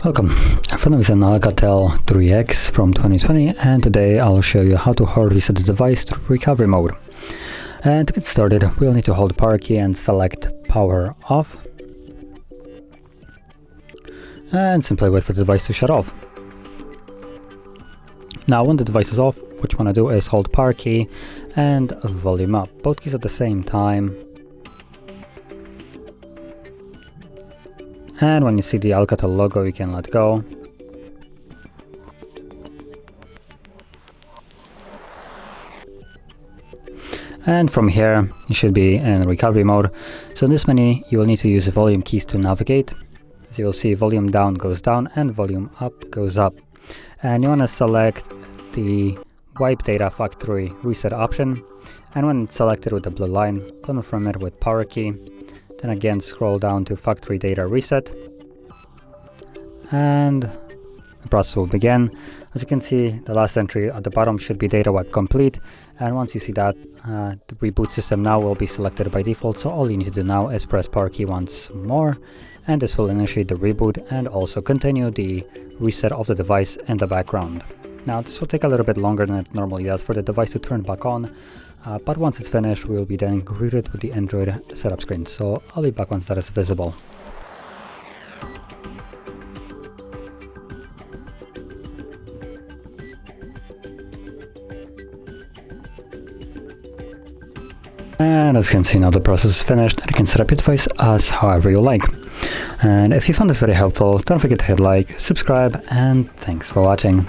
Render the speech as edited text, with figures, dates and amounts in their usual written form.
Welcome. In front of me is an ALCATEL 3X from 2020, and today I'll show you how to hard reset the device to recovery mode. And to get started, we'll need to hold the power key and select power off. And simply wait for the device to shut off. Now when the device is off, what you want to do is hold power key and volume up, both keys at the same time. And when you see the ALCATEL logo, you can let go. And from here, you should be in recovery mode. So in this menu, you will need to use the volume keys to navigate. As you will see, volume down goes down and volume up goes up. And you want to select the Wipe Data Factory Reset option. And when it's selected with the blue line, confirm it with power key. Then again, scroll down to Factory Data Reset. And the process will begin. As you can see, the last entry at the bottom should be data wipe complete. And once you see that, the reboot system now will be selected by default. So all you need to do now is press power key once more. And this will initiate the reboot and also continue the reset of the device in the background. Now this will take a little bit longer than it normally does for the device to turn back on. But once it's finished, we will be then greeted with the Android setup screen. So I'll be back once that is visible. And as you can see, now the process is finished and you can set up your device as however you like. And if you found this very helpful, don't forget to hit like, subscribe, and thanks for watching.